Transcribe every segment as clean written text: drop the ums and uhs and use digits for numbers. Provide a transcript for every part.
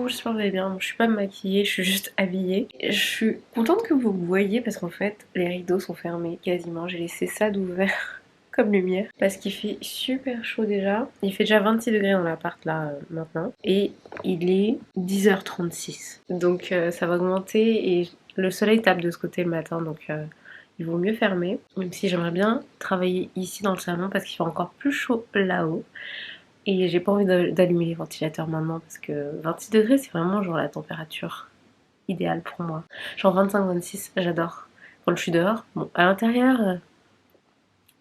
coucou, j'espère que vous allez bien. Je suis pas maquillée, je suis juste habillée. Je suis contente que vous me voyez parce qu'en fait, les rideaux sont fermés quasiment. J'ai laissé ça d'ouvert comme lumière parce qu'il fait super chaud déjà. Il fait déjà 26 degrés dans l'appart là maintenant et il est 10h36. Donc ça va augmenter et le soleil tape de ce côté le matin donc il vaut mieux fermer. Même si j'aimerais bien travailler ici dans le salon parce qu'il fait encore plus chaud là-haut. Et j'ai pas envie d'allumer les ventilateurs maintenant parce que 26 degrés c'est vraiment genre la température idéale pour moi. Genre 25-26, j'adore. Quand je suis dehors, bon, à l'intérieur,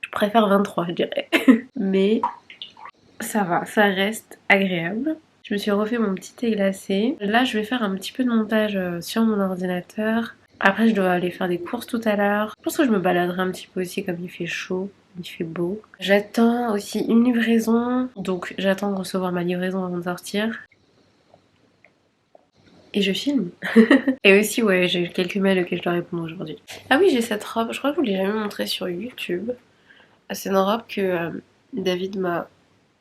je préfère 23, je dirais. Mais ça va, ça reste agréable. Je me suis refait mon petit thé glacé. Là, je vais faire un petit peu de montage sur mon ordinateur. Après, je dois aller faire des courses tout à l'heure. Je pense que je me baladerai un petit peu aussi comme il fait chaud. Il fait beau. J'attends aussi une livraison. Donc, j'attends de recevoir ma livraison avant de sortir. Et je filme. Et aussi, ouais, j'ai quelques mails auxquels je dois répondre aujourd'hui. Ah oui, j'ai cette robe. Je crois que je vous l'ai jamais montrée sur YouTube. C'est une robe que David m'a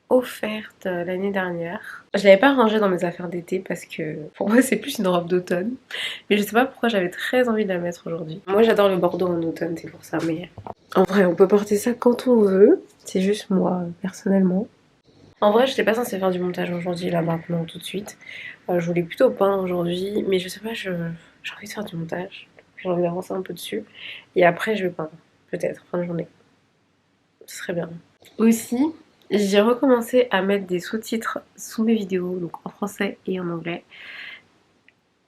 offerte l'année dernière. Je l'avais pas rangée dans mes affaires d'été parce que pour moi c'est plus une robe d'automne. Mais je sais pas pourquoi j'avais très envie de la mettre aujourd'hui. Moi j'adore le bordeaux en automne, c'est pour ça. Mais en vrai, on peut porter ça quand on veut. C'est juste moi, personnellement. En vrai, j'étais pas censée faire du montage aujourd'hui, là maintenant, tout de suite. Je voulais plutôt peindre aujourd'hui, mais je sais pas, j'ai envie de faire du montage. J'ai envie d'avancer un peu dessus. Et après, je vais peindre. Peut-être, fin de journée. Ce serait bien. Aussi, j'ai recommencé à mettre des sous-titres sous mes vidéos, donc en français et en anglais.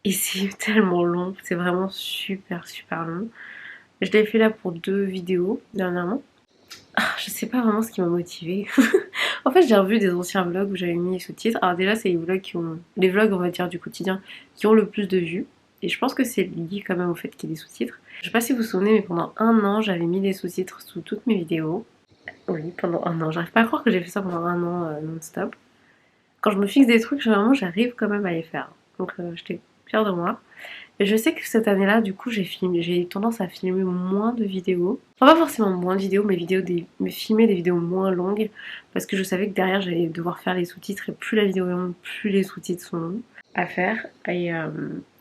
Et c'est tellement long, c'est vraiment super super long. Je l'ai fait là pour 2 vidéos dernièrement. Je sais pas vraiment ce qui m'a motivée. En fait, j'ai revu des anciens vlogs où j'avais mis les sous-titres. Alors déjà, c'est les vlogs les vlogs on va dire du quotidien qui ont le plus de vues. Et je pense que c'est lié quand même au fait qu'il y ait des sous-titres. Je sais pas si vous vous souvenez, mais pendant un an, j'avais mis des sous-titres sous toutes mes vidéos. Oui, pendant un an. J'arrive pas à croire que j'ai fait ça pendant un an non-stop. Quand je me fixe des trucs, généralement, j'arrive quand même à les faire. Donc j'étais fière de moi. Et je sais que cette année-là, du coup, j'ai eu tendance à filmer moins de vidéos. Enfin, pas forcément moins de vidéos, mais filmer des vidéos moins longues. Parce que je savais que derrière, j'allais devoir faire les sous-titres. Et plus la vidéo est longue, plus les sous-titres sont longs à faire. Et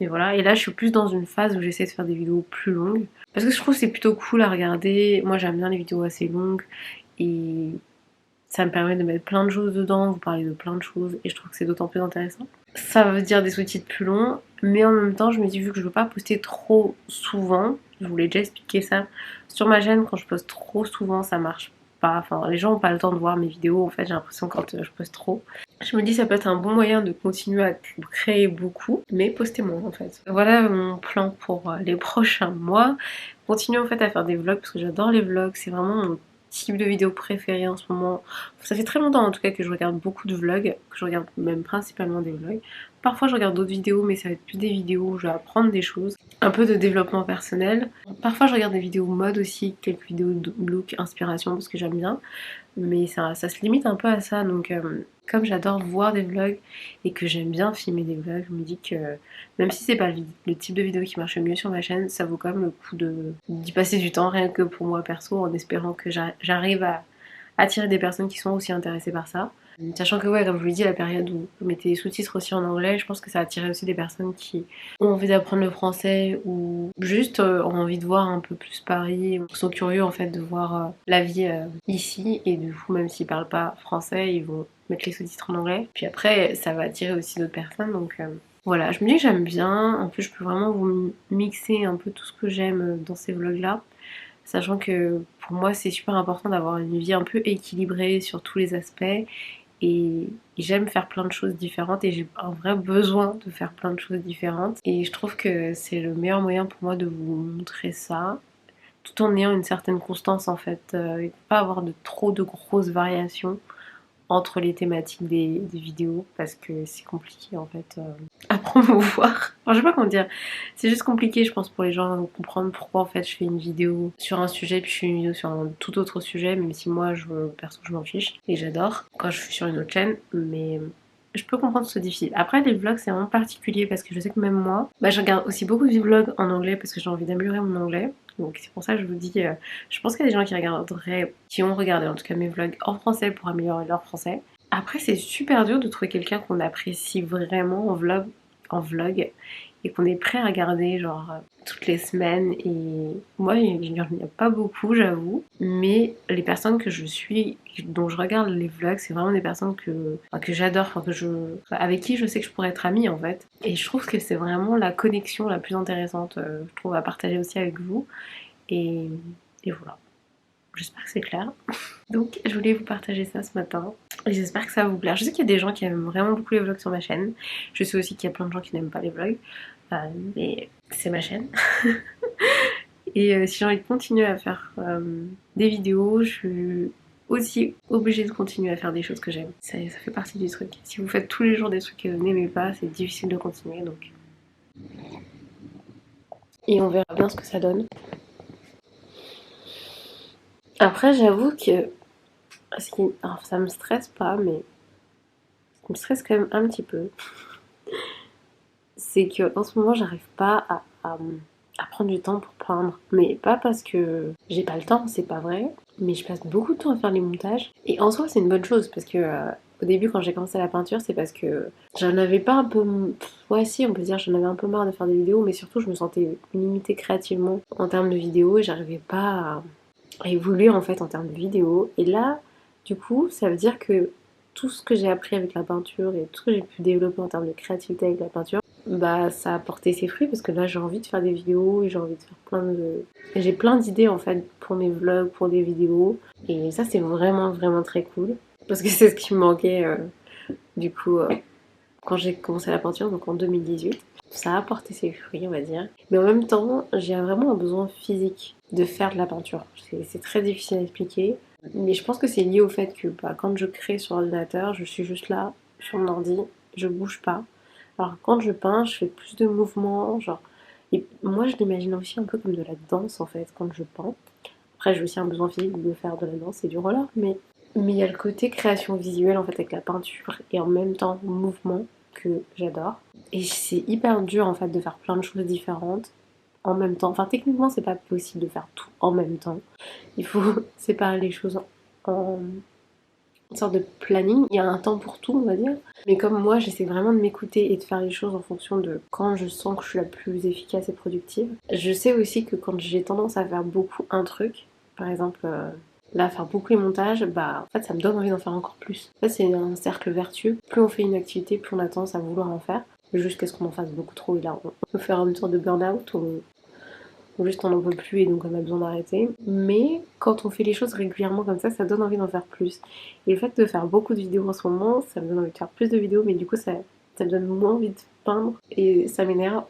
voilà. Et là, je suis plus dans une phase où j'essaie de faire des vidéos plus longues. Parce que je trouve que c'est plutôt cool à regarder. Moi, j'aime bien les vidéos assez longues. Et ça me permet de mettre plein de choses dedans, vous parler de plein de choses. Et je trouve que c'est d'autant plus intéressant. Ça veut dire des sous-titres plus longs, mais en même temps, je me dis, vu que je veux pas poster trop souvent, je vous l'ai déjà expliqué ça, sur ma chaîne, quand je poste trop souvent, ça marche pas. Enfin, les gens ont pas le temps de voir mes vidéos, en fait, j'ai l'impression quand je poste trop. Je me dis, ça peut être un bon moyen de continuer à créer beaucoup, mais poster moins, en fait. Voilà mon plan pour les prochains mois. Continuer, en fait, à faire des vlogs, parce que j'adore les vlogs, c'est vraiment mon type de vidéo préférée en ce moment. Ça fait très longtemps en tout cas que je regarde beaucoup de vlogs, que je regarde même principalement des vlogs. Parfois je regarde d'autres vidéos mais ça va être plus des vidéos où je vais apprendre des choses, un peu de développement personnel. Parfois je regarde des vidéos mode aussi, quelques vidéos de look, inspiration parce que j'aime bien. Mais ça se limite un peu à ça donc comme j'adore voir des vlogs et que j'aime bien filmer des vlogs, je me dis que même si c'est pas le type de vidéo qui marche le mieux sur ma chaîne, ça vaut quand même le coup d'y passer du temps rien que pour moi perso en espérant que j'arrive à attirer des personnes qui sont aussi intéressées par ça. Sachant que ouais, comme je vous l'ai dit, la période où je mettais des sous-titres aussi en anglais, je pense que ça attirait aussi des personnes qui ont envie d'apprendre le français ou juste ont envie de voir un peu plus Paris, ou sont curieux en fait de voir la vie ici et du coup même s'ils parlent pas français, ils vont mettre les sous-titres en anglais. Puis après, ça va attirer aussi d'autres personnes donc voilà, je me dis que j'aime bien. En plus, je peux vraiment vous mixer un peu tout ce que j'aime dans ces vlogs-là. Sachant que pour moi, c'est super important d'avoir une vie un peu équilibrée sur tous les aspects. Et j'aime faire plein de choses différentes et j'ai un vrai besoin de faire plein de choses différentes. Et je trouve que c'est le meilleur moyen pour moi de vous montrer ça, tout en ayant une certaine constance en fait. Il ne faut pas avoir trop de grosses variations entre les thématiques des vidéos parce que c'est compliqué en fait à promouvoir. Enfin, je sais pas comment dire, c'est juste compliqué je pense pour les gens de comprendre pourquoi en fait je fais une vidéo sur un sujet puis je fais une vidéo sur un tout autre sujet, même si moi perso je m'en fiche et j'adore quand je suis sur une autre chaîne, mais je peux comprendre que c'est difficile. Après les vlogs c'est vraiment particulier parce que je sais que même moi, je regarde aussi beaucoup de vlogs en anglais parce que j'ai envie d'améliorer mon anglais. Donc c'est pour ça que je vous dis, je pense qu'il y a des gens qui ont regardé en tout cas mes vlogs en français pour améliorer leur français. Après c'est super dur de trouver quelqu'un qu'on apprécie vraiment en vlog en vlog et qu'on est prêt à regarder genre toutes les semaines. Et moi il n'y en a pas beaucoup j'avoue, mais les personnes que je suis, dont je regarde les vlogs, c'est vraiment des personnes que j'adore, avec qui je sais que je pourrais être amie en fait. Et je trouve que c'est vraiment la connexion la plus intéressante, je trouve, à partager aussi avec vous. Et, et voilà. J'espère que c'est clair. Donc je voulais vous partager ça ce matin. Et j'espère que ça va vous plaire. Je sais qu'il y a des gens qui aiment vraiment beaucoup les vlogs sur ma chaîne. Je sais aussi qu'il y a plein de gens qui n'aiment pas les vlogs. Mais c'est ma chaîne. Et si j'ai envie de continuer à faire des vidéos, je suis aussi obligée de continuer à faire des choses que j'aime. Ça fait partie du truc. Si vous faites tous les jours des trucs que vous n'aimez pas, c'est difficile de continuer. Donc. Et on verra bien ce que ça donne. Après, j'avoue que alors, ça me stresse pas, mais ce qui me stresse quand même un petit peu, c'est que en ce moment, j'arrive pas à prendre du temps pour peindre. Mais pas parce que j'ai pas le temps, c'est pas vrai. Mais je passe beaucoup de temps à faire les montages. Et en soi, c'est une bonne chose parce que au début, quand j'ai commencé la peinture, c'est parce que j'en avais pas un peu. Ouais, si, on peut dire, j'en avais un peu marre de faire des vidéos, mais surtout, je me sentais limitée créativement en termes de vidéos et j'arrivais pas à évoluer en fait en termes de vidéos. Et là, du coup, ça veut dire que tout ce que j'ai appris avec la peinture et tout ce que j'ai pu développer en termes de créativité avec la peinture, bah ça a porté ses fruits parce que là j'ai envie de faire des vidéos et j'ai envie de faire j'ai plein d'idées en fait pour mes vlogs, pour des vidéos, et ça c'est vraiment vraiment très cool parce que c'est ce qui me manquait du coup quand j'ai commencé la peinture, donc en 2018. Ça a porté ses fruits, on va dire. Mais en même temps, j'ai vraiment un besoin physique de faire de la peinture. C'est très difficile à expliquer. Mais je pense que c'est lié au fait que quand je crée sur ordinateur, je suis juste là, sur mon ordi, je bouge pas. Alors quand je peins, je fais plus de mouvements, genre. Et moi, je l'imagine aussi un peu comme de la danse en fait, quand je peins. Après, j'ai aussi un besoin physique de faire de la danse et du roller, mais il y a le côté création visuelle en fait avec la peinture et en même temps mouvement que j'adore. Et c'est hyper dur en fait de faire plein de choses différentes en même temps. Enfin, techniquement, c'est pas possible de faire tout en même temps. Il faut séparer les choses en une sorte de planning. Il y a un temps pour tout, on va dire. Mais comme moi, j'essaie vraiment de m'écouter et de faire les choses en fonction de quand je sens que je suis la plus efficace et productive. Je sais aussi que quand j'ai tendance à faire beaucoup un truc, par exemple, là, faire beaucoup les montages, bah en fait, ça me donne envie d'en faire encore plus. En fait, c'est un cercle vertueux. Plus on fait une activité, plus on a tendance à vouloir en faire. Jusqu'à ce qu'on en fasse beaucoup trop et là, on peut faire une sorte de burn-out ou juste on n'en peut plus et donc on a besoin d'arrêter. Mais quand on fait les choses régulièrement comme ça donne envie d'en faire plus. Et le fait de faire beaucoup de vidéos en ce moment, ça me donne envie de faire plus de vidéos, mais du coup ça me donne moins envie de peindre et ça m'énerve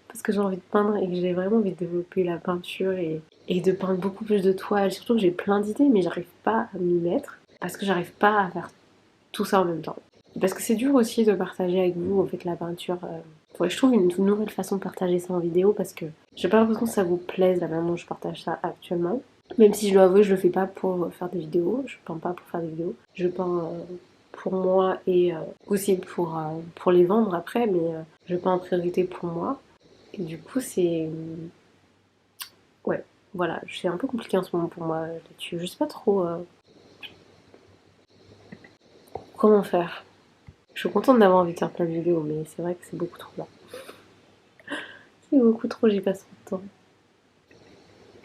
parce que j'ai envie de peindre et que j'ai vraiment envie de développer la peinture et de peindre beaucoup plus de toiles. Surtout que j'ai plein d'idées mais j'arrive pas à m'y mettre parce que j'arrive pas à faire tout ça en même temps. Parce que c'est dur aussi de partager avec vous en fait la peinture. Ouais, je trouve une nouvelle façon de partager ça en vidéo parce que j'ai pas l'impression que ça vous plaise la manière dont je partage ça actuellement. Même si je dois avouer, je le fais pas pour faire des vidéos, je peins pas pour faire des vidéos. Je peins pour moi et aussi pour les vendre après, mais je peins en priorité pour moi. Et du coup, c'est. Ouais, voilà, c'est un peu compliqué en ce moment pour moi là-dessus. Je sais pas trop comment faire. Je suis contente d'avoir envie de faire plein de vidéos, mais c'est vrai que c'est beaucoup trop là. C'est beaucoup trop, j'y passe trop de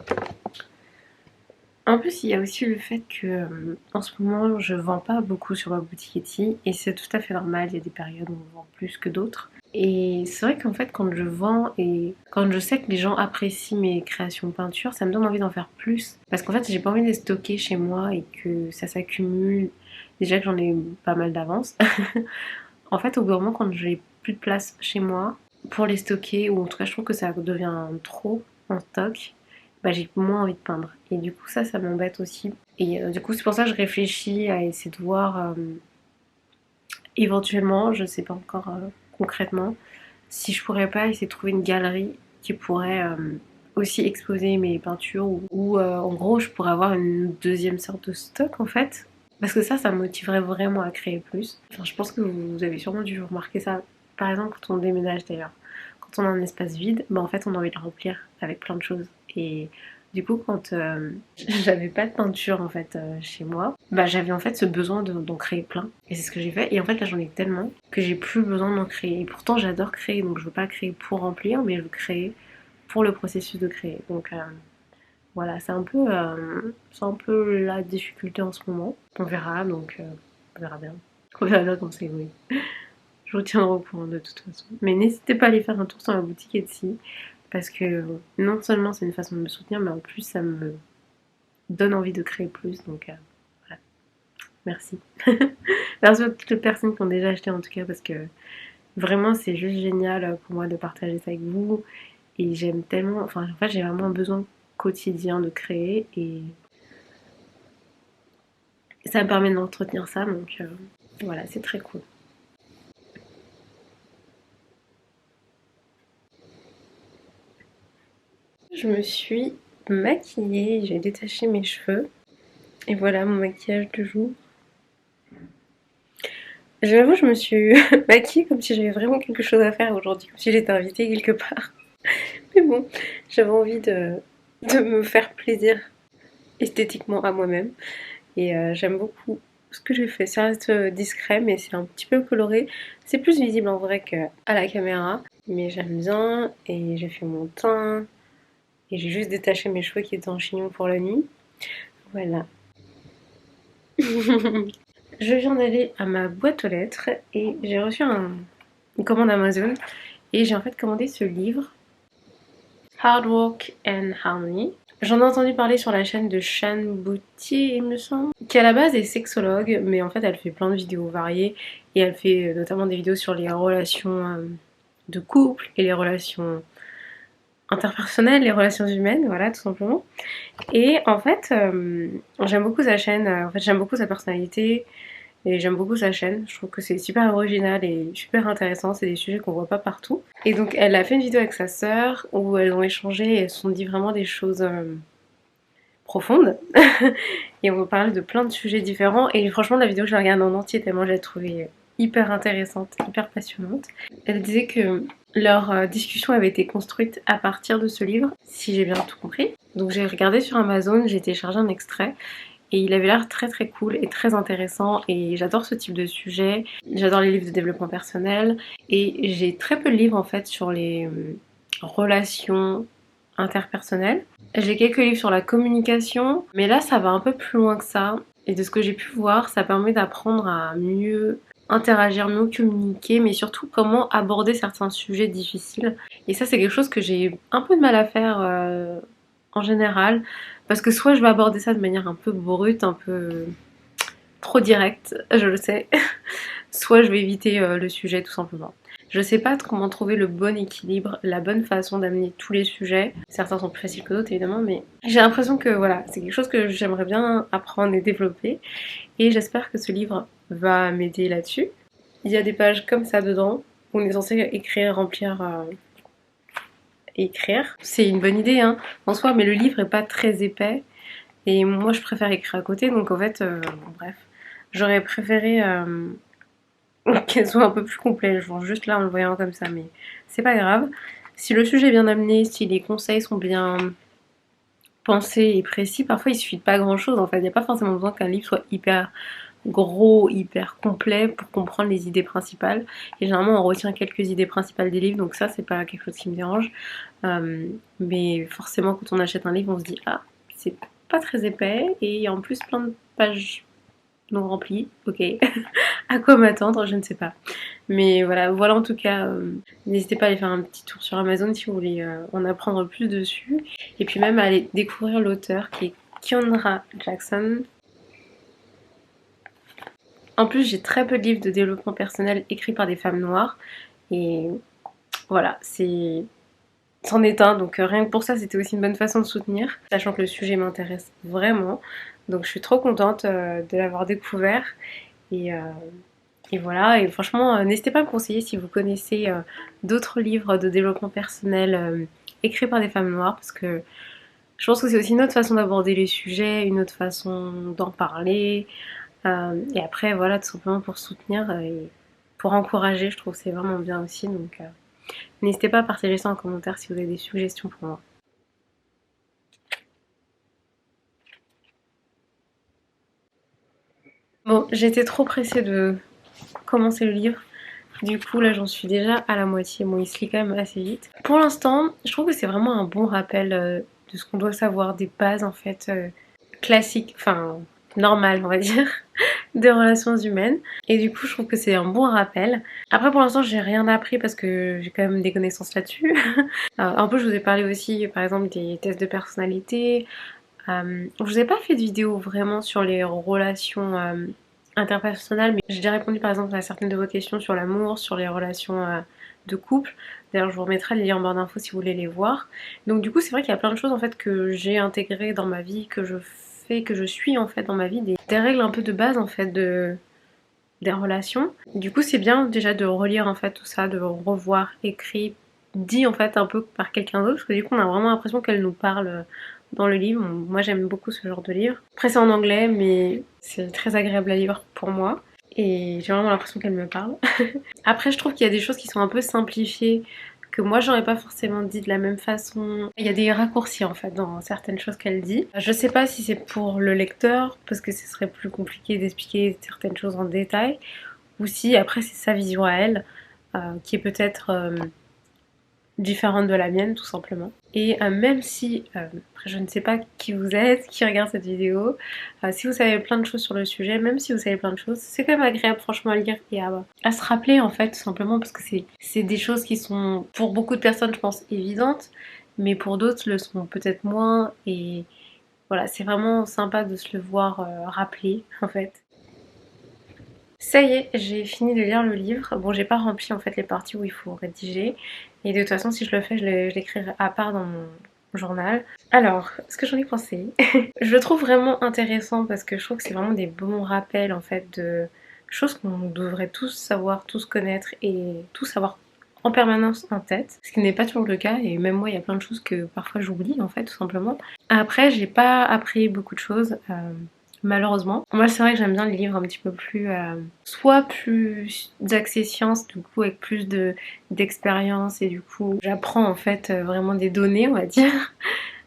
temps. En plus, il y a aussi le fait que en ce moment, je vends pas beaucoup sur ma boutique Etsy et c'est tout à fait normal. Il y a des périodes où on vend plus que d'autres. Et c'est vrai qu'en fait, quand je vends et quand je sais que les gens apprécient mes créations peinture, ça me donne envie d'en faire plus. Parce qu'en fait, j'ai pas envie de les stocker chez moi et que ça s'accumule. Déjà que j'en ai pas mal d'avance. En fait, au bout d'un moment, quand j'ai plus de place chez moi pour les stocker, ou en tout cas, je trouve que ça devient trop en stock, bah, j'ai moins envie de peindre. Et du coup, ça m'embête aussi. Et du coup, c'est pour ça que je réfléchis à essayer de voir éventuellement, je sais pas encore concrètement, si je pourrais pas essayer de trouver une galerie qui pourrait aussi exposer mes peintures ou en gros, je pourrais avoir une deuxième sorte de stock en fait. Parce que ça me motiverait vraiment à créer plus. Enfin, je pense que vous avez sûrement dû remarquer ça. Par exemple, quand on déménage d'ailleurs. Quand on a un espace vide, bah en fait, on a envie de le remplir avec plein de choses. Et Du coup, quand j'avais pas de peinture en fait chez moi, bah j'avais en fait ce besoin d'en créer plein. Et c'est ce que j'ai fait. Et en fait là j'en ai tellement que j'ai plus besoin d'en créer. Et pourtant j'adore créer, donc je veux pas créer pour remplir, mais je veux créer pour le processus de créer. Donc voilà, c'est un peu la difficulté en ce moment. On verra, donc on verra bien. On verra bien comme c'est, oui. Je vous tiendrai au courant de toute façon. Mais n'hésitez pas à aller faire un tour sur la boutique Etsy, parce que non seulement c'est une façon de me soutenir, mais en plus ça me donne envie de créer plus. Donc voilà, merci. Merci à toutes les personnes qui ont déjà acheté en tout cas, parce que vraiment c'est juste génial pour moi de partager ça avec vous. Et j'aime tellement, enfin en fait j'ai vraiment un besoin quotidien de créer et ça me permet d'entretenir ça, donc voilà, c'est très cool. Je me suis maquillée, j'ai détaché mes cheveux et voilà mon maquillage de jour. J'avoue, je me suis maquillée comme si j'avais vraiment quelque chose à faire aujourd'hui, comme si j'étais invitée quelque part. Mais bon, j'avais envie de me faire plaisir esthétiquement à moi-même et j'aime beaucoup ce que j'ai fait. Ça reste discret, mais c'est un petit peu coloré. C'est plus visible en vrai qu'à la caméra, mais j'aime bien et j'ai fait mon teint et j'ai juste détaché mes cheveux qui étaient en chignon pour la nuit. Voilà. Je viens d'aller à ma boîte aux lettres et j'ai reçu une commande Amazon et j'ai en fait commandé ce livre, Hard Work and Harmony. J'en ai entendu parler sur la chaîne de Shan Boutier, il me semble, qui à la base est sexologue, mais en fait elle fait plein de vidéos variées et elle fait notamment des vidéos sur les relations de couple et les relations interpersonnelles, les relations humaines, voilà tout simplement. Et en fait, j'aime beaucoup sa chaîne, en fait j'aime beaucoup sa personnalité et j'aime beaucoup sa chaîne. Je trouve que c'est super original et super intéressant, c'est des sujets qu'on voit pas partout. Et donc elle a fait une vidéo avec sa sœur où elles ont échangé et elles se sont dit vraiment des choses profondes. Et on va parler de plein de sujets différents et franchement la vidéo je la regarde en entier tellement je l'ai trouvée hyper intéressante, hyper passionnante. Elle disait que leur discussion avait été construite à partir de ce livre, si j'ai bien tout compris. Donc j'ai regardé sur Amazon, j'ai téléchargé un extrait et il avait l'air très très cool et très intéressant et j'adore ce type de sujet. J'adore les livres de développement personnel et j'ai très peu de livres en fait sur les relations interpersonnelles. J'ai quelques livres sur la communication, mais là ça va un peu plus loin que ça. Et de ce que j'ai pu voir, ça permet d'apprendre à mieux interagir, mieux communiquer, mais surtout comment aborder certains sujets difficiles. Et ça c'est quelque chose que j'ai un peu de mal à faire en général, parce que soit je vais aborder ça de manière un peu brute, un peu trop directe, je le sais, soit je vais éviter le sujet tout simplement. Je sais pas comment trouver le bon équilibre, la bonne façon d'amener tous les sujets. Certains sont plus faciles que d'autres évidemment, mais j'ai l'impression que voilà, c'est quelque chose que j'aimerais bien apprendre et développer. Et j'espère que ce livre va m'aider là-dessus. Il y a des pages comme ça dedans où on est censé écrire, remplir et écrire. C'est une bonne idée hein, en soi, mais le livre est pas très épais. Et moi je préfère écrire à côté, donc en fait, bref. J'aurais préféré qu'elle soit un peu plus complète, genre juste là en le voyant comme ça, mais c'est pas grave. Si le sujet est bien amené, si les conseils sont bien pensés et précis, parfois il suffit de pas grand chose en fait. Il n'y a pas forcément besoin qu'un livre soit hyper gros, hyper complet pour comprendre les idées principales. Et généralement on retient quelques idées principales des livres, donc ça c'est pas quelque chose qui me dérange. Mais forcément quand on achète un livre, on se dit ah, c'est pas très épais et il y a en plus plein de pages non remplies, ok. À quoi m'attendre, je ne sais pas. Mais voilà, voilà en tout cas, n'hésitez pas à aller faire un petit tour sur Amazon si vous voulez en apprendre plus dessus. Et puis même à aller découvrir l'auteur qui est Kiandra Jackson. En plus, j'ai très peu de livres de développement personnel écrits par des femmes noires. Et voilà, c'en est un. Donc rien que pour ça, c'était aussi une bonne façon de soutenir. Sachant que le sujet m'intéresse vraiment. Donc je suis trop contente de l'avoir découvert. Et, euh, Et voilà, et franchement, n'hésitez pas à me conseiller si vous connaissez d'autres livres de développement personnel écrits par des femmes noires, parce que je pense que c'est aussi une autre façon d'aborder les sujets, une autre façon d'en parler. Et après, voilà, tout simplement pour soutenir et pour encourager, je trouve que c'est vraiment bien aussi. Donc, n'hésitez pas à partager ça en commentaire si vous avez des suggestions pour moi. j'étais trop pressée de commencer le livre. Du coup, là, j'en suis déjà à la moitié. Bon, il se lit quand même assez vite. Pour l'instant, je trouve que c'est vraiment un bon rappel de ce qu'on doit savoir, des bases en fait classiques, enfin normales, on va dire, des relations humaines. Et du coup, je trouve que c'est un bon rappel. Après, pour l'instant, j'ai rien appris parce que j'ai quand même des connaissances là-dessus. Un peu, je vous ai parlé aussi, par exemple, des tests de personnalité. Je vous ai pas fait de vidéo vraiment sur les relations interpersonnelles, mais j'ai déjà répondu par exemple à certaines de vos questions sur l'amour, sur les relations de couple. D'ailleurs, je vous remettrai les liens en barre d'infos si vous voulez les voir. Donc du coup, c'est vrai qu'il y a plein de choses en fait que j'ai intégrées dans ma vie, que je fais, que je suis en fait dans ma vie, des règles un peu de base en fait des relations. Du coup, c'est bien déjà de relire en fait tout ça, de revoir écrit, dit en fait un peu par quelqu'un d'autre, parce que du coup, on a vraiment l'impression qu'elle nous parle dans le livre. Moi, j'aime beaucoup ce genre de livre. Après, c'est en anglais, mais c'est très agréable à lire pour moi. Et j'ai vraiment l'impression qu'elle me parle. Après, je trouve qu'il y a des choses qui sont un peu simplifiées, que moi j'aurais pas forcément dit de la même façon. Il y a des raccourcis en fait dans certaines choses qu'elle dit. Je sais pas si c'est pour le lecteur, parce que ce serait plus compliqué d'expliquer certaines choses en détail, ou si après c'est sa vision à elle, qui est peut-être différente de la mienne tout simplement. Et même si, après je ne sais pas qui vous êtes, qui regarde cette vidéo, si vous savez plein de choses sur le sujet, même si vous savez plein de choses, c'est quand même agréable franchement à lire et à se rappeler en fait tout simplement parce que c'est des choses qui sont pour beaucoup de personnes je pense évidentes, mais pour d'autres le sont peut-être moins et voilà c'est vraiment sympa de se le voir rappeler en fait. Ça y est, j'ai fini de lire le livre. Bon, j'ai pas rempli en fait les parties où il faut rédiger. Et de toute façon, si je le fais, je l'écrirai à part dans mon journal. Alors, ce que j'en ai pensé, je le trouve vraiment intéressant parce que je trouve que c'est vraiment des bons rappels en fait de choses qu'on devrait tous savoir, tous connaître et tous avoir en permanence en tête, ce qui n'est pas toujours le cas et même moi il y a plein de choses que parfois j'oublie en fait tout simplement. Après j'ai pas appris beaucoup de choses malheureusement. Moi c'est vrai que j'aime bien les livres un petit peu plus soit plus d'accès science du coup avec plus de d'expérience et du coup j'apprends en fait vraiment des données on va dire.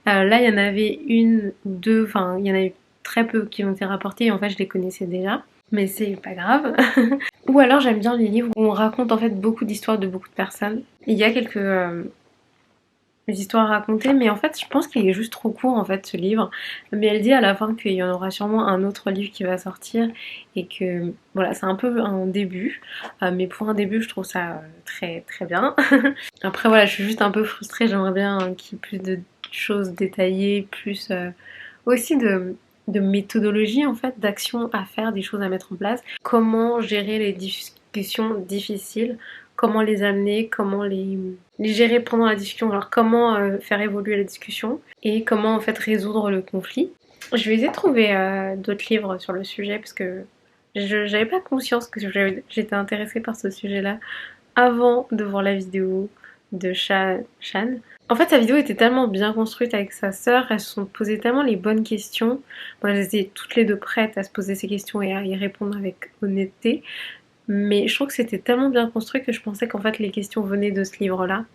Là il y en avait une ou deux, enfin il y en a eu très peu qui ont été rapportés et en fait je les connaissais déjà. Mais c'est pas grave. Ou alors j'aime bien les livres où on raconte en fait beaucoup d'histoires de beaucoup de personnes. Il y a quelques histoires à raconter, mais en fait je pense qu'il est juste trop court en fait ce livre. Mais elle dit à la fin qu'il y en aura sûrement un autre livre qui va sortir et que voilà c'est un peu un début. Mais pour un début je trouve ça très très bien. Après voilà je suis juste un peu frustrée, j'aimerais bien qu'il y ait plus de choses détaillées, plus aussi de méthodologie en fait, d'action à faire, des choses à mettre en place. Comment gérer les discussions difficiles, comment les amener, comment les gérer pendant la discussion, alors comment faire évoluer la discussion et comment en fait résoudre le conflit. Je vais essayer de trouver d'autres livres sur le sujet parce que j'avais pas conscience que j'étais intéressée par ce sujet-là avant de voir la vidéo de Shan. En fait, sa vidéo était tellement bien construite avec sa sœur, elles se sont posées tellement les bonnes questions. Bon, elles étaient toutes les deux prêtes à se poser ces questions et à y répondre avec honnêteté. Mais je trouve que c'était tellement bien construit que je pensais qu'en fait les questions venaient de ce livre-là.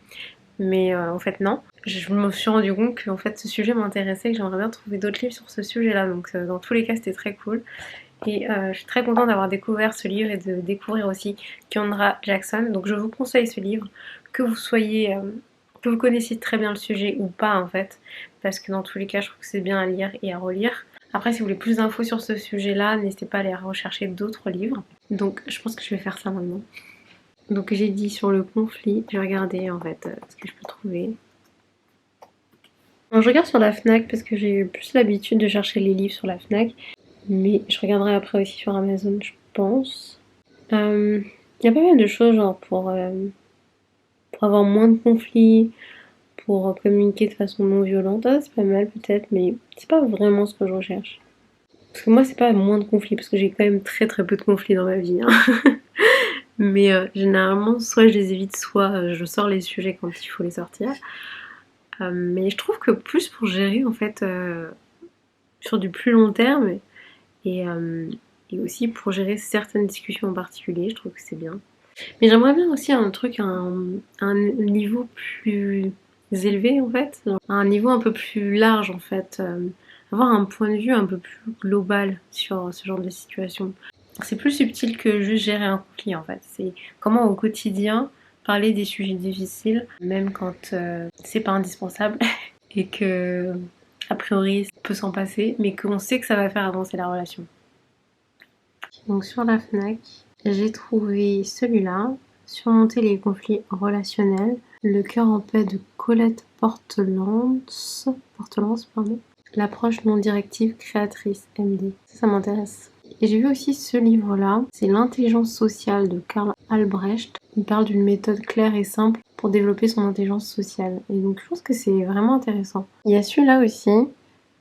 Mais en fait non. Je me suis rendu compte que en fait ce sujet m'intéressait et que j'aimerais bien trouver d'autres livres sur ce sujet-là. Donc dans tous les cas c'était très cool. Et je suis très contente d'avoir découvert ce livre et de découvrir aussi Kendra Jackson. Donc je vous conseille ce livre, que vous soyez, que vous connaissiez très bien le sujet ou pas en fait, parce que dans tous les cas je trouve que c'est bien à lire et à relire. Après si vous voulez plus d'infos sur ce sujet-là, n'hésitez pas à aller rechercher d'autres livres. Donc je pense que je vais faire ça maintenant. Donc j'ai dit sur le conflit, je vais regarder en fait ce que je peux trouver. Alors, je regarde sur la FNAC parce que j'ai eu plus l'habitude de chercher les livres sur la FNAC. Mais je regarderai après aussi sur Amazon, je pense. Il y a pas mal de choses, genre pour avoir moins de conflits, pour communiquer de façon non violente. Ah, c'est pas mal peut-être, mais c'est pas vraiment ce que je recherche. Parce que moi, c'est pas moins de conflits, parce que j'ai quand même très très peu de conflits dans ma vie. Hein. Mais généralement, soit je les évite, soit je sors les sujets quand il faut les sortir. Mais je trouve que plus pour gérer en fait sur du plus long terme, et, euh, et aussi pour gérer certaines discussions en particulier, je trouve que c'est bien. Mais j'aimerais bien aussi un truc, un niveau plus élevé en fait, un niveau un peu plus large en fait, avoir un point de vue un peu plus global sur ce genre de situation. c'est plus subtil que juste gérer un conflit en fait. C'est comment au quotidien parler des sujets difficiles, même quand c'est pas indispensable et que a priori ça peut s'en passer, mais qu'on sait que ça va faire avancer la relation. Donc sur la Fnac, j'ai trouvé celui-là, Surmonter les conflits relationnels, Le cœur en paix de Colette Portelance, pardon. L'approche non directive créatrice MD. Ça m'intéresse. Et j'ai vu aussi ce livre-là, c'est L'intelligence sociale de Karl Albrecht. Il parle d'une méthode claire et simple pour développer son intelligence sociale. Et donc je pense que c'est vraiment intéressant. Il y a celui-là aussi,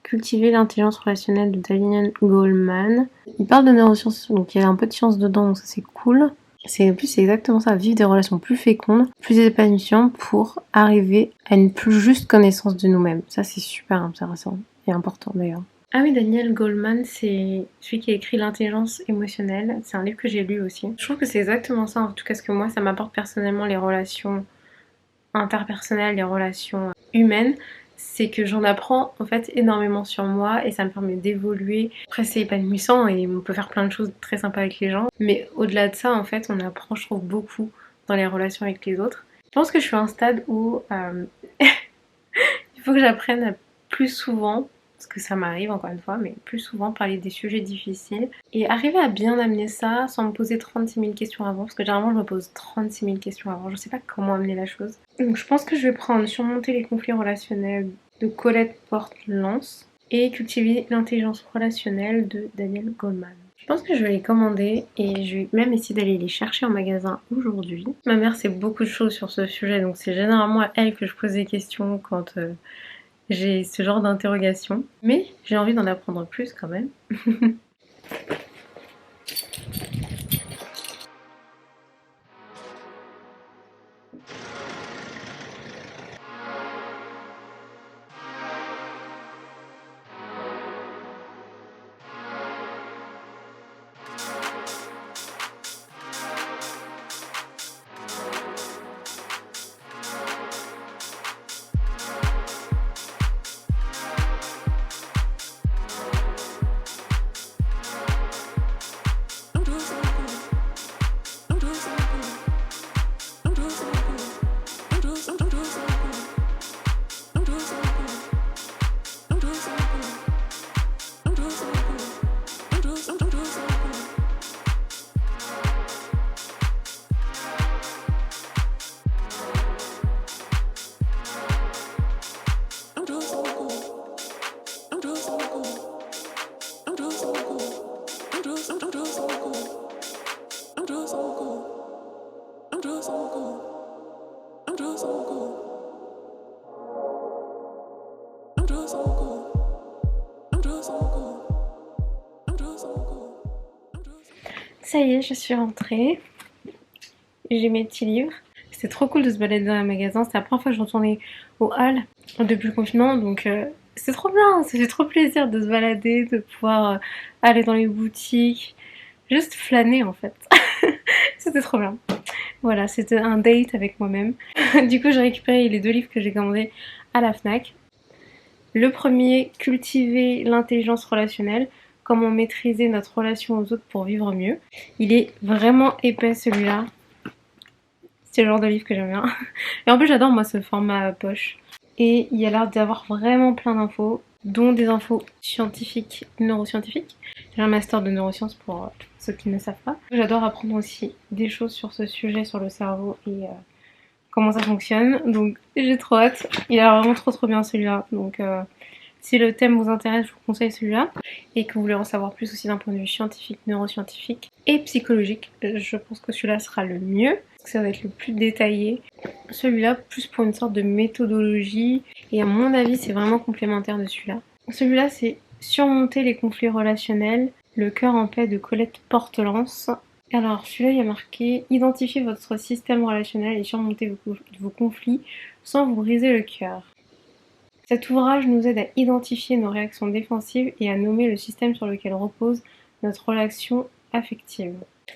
Cultiver l'intelligence relationnelle de Daniel Goleman. Il parle de neurosciences, donc il y a un peu de science dedans, donc ça c'est cool. En plus, c'est exactement ça, vivre des relations plus fécondes, plus épanouissantes pour arriver à une plus juste connaissance de nous-mêmes. Ça, c'est super intéressant et important d'ailleurs. Ah oui, Daniel Goleman, c'est celui qui a écrit L'intelligence émotionnelle. C'est un livre que j'ai lu aussi. Je trouve que c'est exactement ça, en tout cas, ce que moi, ça m'apporte personnellement, les relations interpersonnelles, les relations humaines. C'est que j'en apprends en fait énormément sur moi et ça me permet d'évoluer. Après c'est épanouissant et on peut faire plein de choses très sympas avec les gens. Mais au-delà de ça en fait on apprend je trouve beaucoup dans les relations avec les autres. Je pense que je suis à un stade où il faut que j'apprenne à plus souvent, parce que ça m'arrive encore une fois, mais plus souvent parler des sujets difficiles et arriver à bien amener ça sans me poser 36 000 questions avant, parce que généralement je me pose 36 000 questions avant, je sais pas comment amener la chose. Donc je pense que je vais prendre Surmonter les conflits relationnels de Colette Portelance et Cultiver l'intelligence relationnelle de Daniel Goleman. Je pense que je vais les commander et je vais même essayer d'aller les chercher en magasin aujourd'hui. Ma mère sait beaucoup de choses sur ce sujet, donc c'est généralement à elle que je pose des questions quand j'ai ce genre d'interrogation. Mais j'ai envie d'en apprendre plus quand même. Ça y est, je suis rentrée. J'ai mes petits livres. C'était trop cool de se balader dans un magasin. C'était la première fois que je retournais au hall depuis le confinement. Donc c'est trop bien. Ça fait trop plaisir de se balader, de pouvoir aller dans les boutiques. Juste flâner en fait. C'était trop bien. Voilà, c'était un date avec moi-même. Du coup, j'ai récupéré les 2 livres que j'ai commandés à la Fnac. Le premier, Cultiver l'intelligence relationnelle. Comment maîtriser notre relation aux autres pour vivre mieux. Il est vraiment épais celui-là. C'est le genre de livre que j'aime bien. Et en plus j'adore moi ce format poche. Et il y a l'air d'avoir vraiment plein d'infos, dont des infos scientifiques, neuroscientifiques. J'ai un master de neurosciences pour ceux qui ne savent pas. J'adore apprendre aussi des choses sur ce sujet, sur le cerveau et comment ça fonctionne. Donc j'ai trop hâte. Il a l'air vraiment trop bien celui-là. Donc si le thème vous intéresse, je vous conseille celui-là. Et que vous voulez en savoir plus aussi d'un point de vue scientifique, neuroscientifique et psychologique, je pense que celui-là sera le mieux. Ça va être le plus détaillé. Celui-là, plus pour une sorte de méthodologie. Et à mon avis, c'est vraiment complémentaire de celui-là. Celui-là, c'est Surmonter les conflits relationnels, Le cœur en paix de Colette Portelance. Alors, celui-là, il y a marqué « Identifiez votre système relationnel et surmontez vos conflits sans vous briser le cœur ». Cet ouvrage nous aide à identifier nos réactions défensives et à nommer le système sur lequel repose notre relation affective.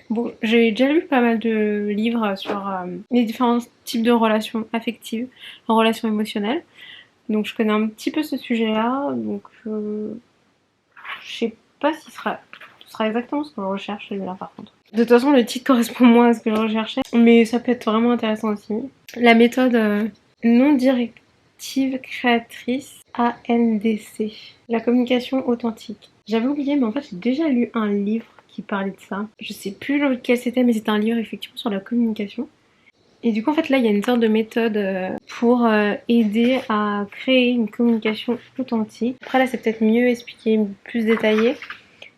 Bon, j'ai déjà lu pas mal de livres sur les différents types de relations affectives, relations émotionnelles. Donc je connais un petit peu ce sujet-là. Donc je sais pas s'il sera sera exactement ce que je recherche celui-là par contre. De toute façon, le titre correspond moins à ce que je recherchais, mais ça peut être vraiment intéressant aussi. La méthode non directive créatrice ANDC, la communication authentique. J'avais oublié, mais en fait, j'ai déjà lu un livre qui parlait de ça. Je sais plus lequel c'était, mais c'était un livre effectivement sur la communication. Et du coup, en fait, là, il y a une sorte de méthode pour aider à créer une communication authentique. Après, là, c'est peut-être mieux expliqué, plus détaillé.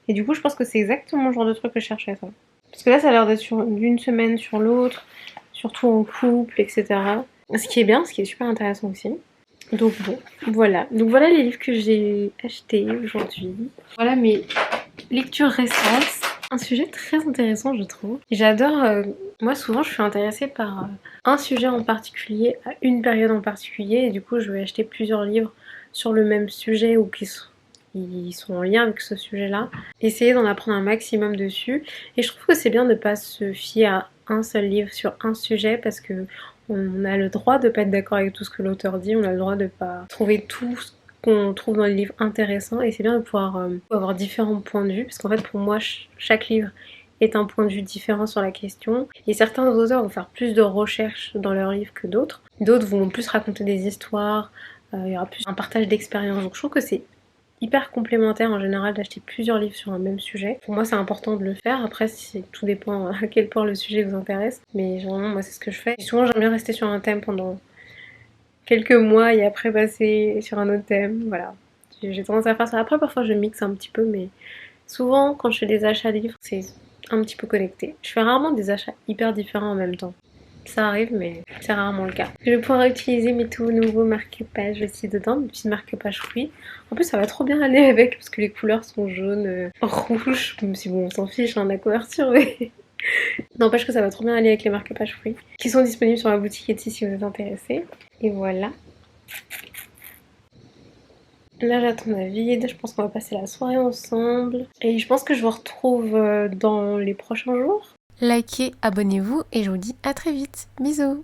Et du coup, je pense que c'est exactement le genre de truc que je cherchais, ça. Parce que là, ça a l'air d'être d'une semaine sur l'autre, surtout en couple, etc. Ce qui est bien, ce qui est super intéressant aussi. Donc bon, voilà. Donc voilà les livres que j'ai achetés aujourd'hui. Voilà mes lectures récentes. Un sujet très intéressant, je trouve. J'adore. Moi, souvent, je suis intéressée par un sujet en particulier, à une période en particulier, et du coup, je vais acheter plusieurs livres sur le même sujet ou qui sont en lien avec ce sujet-là. Essayer d'en apprendre un maximum dessus. Et je trouve que c'est bien de ne pas se fier à un seul livre sur un sujet parce que on a le droit de pas être d'accord avec tout ce que l'auteur dit, on a le droit de pas trouver tout ce qu'on trouve dans les livres intéressant, et c'est bien de pouvoir avoir différents points de vue parce qu'en fait pour moi chaque livre est un point de vue différent sur la question, et certains auteurs vont faire plus de recherches dans leurs livres que d'autres vont plus raconter des histoires, il y aura plus un partage d'expérience, donc je trouve que c'est hyper complémentaire en général d'acheter plusieurs livres sur un même sujet. Pour moi c'est important de le faire, après tout dépend à quel point le sujet vous intéresse, mais généralement moi c'est ce que je fais. Et souvent j'aime bien rester sur un thème pendant quelques mois et après passer sur un autre thème, voilà. J'ai tendance à faire ça. Après parfois je mixe un petit peu, mais souvent quand je fais des achats de livres c'est un petit peu connecté. Je fais rarement des achats hyper différents en même temps. Ça arrive, mais c'est rarement le cas. Je vais pouvoir utiliser mes tout nouveaux marque-pages aussi dedans, mes petites marque-pages fruits. En plus, ça va trop bien aller avec, parce que les couleurs sont jaunes, rouges, même si bon, on s'en fiche, hein, la couverture, mais... N'empêche que ça va trop bien aller avec les marque-pages fruits, qui sont disponibles sur la boutique Etsy si vous êtes intéressés. Et voilà. Là, j'attends David, je pense qu'on va passer la soirée ensemble. Et je pense que je vous retrouve dans les prochains jours. Likez, abonnez-vous et je vous dis à très vite. Bisous!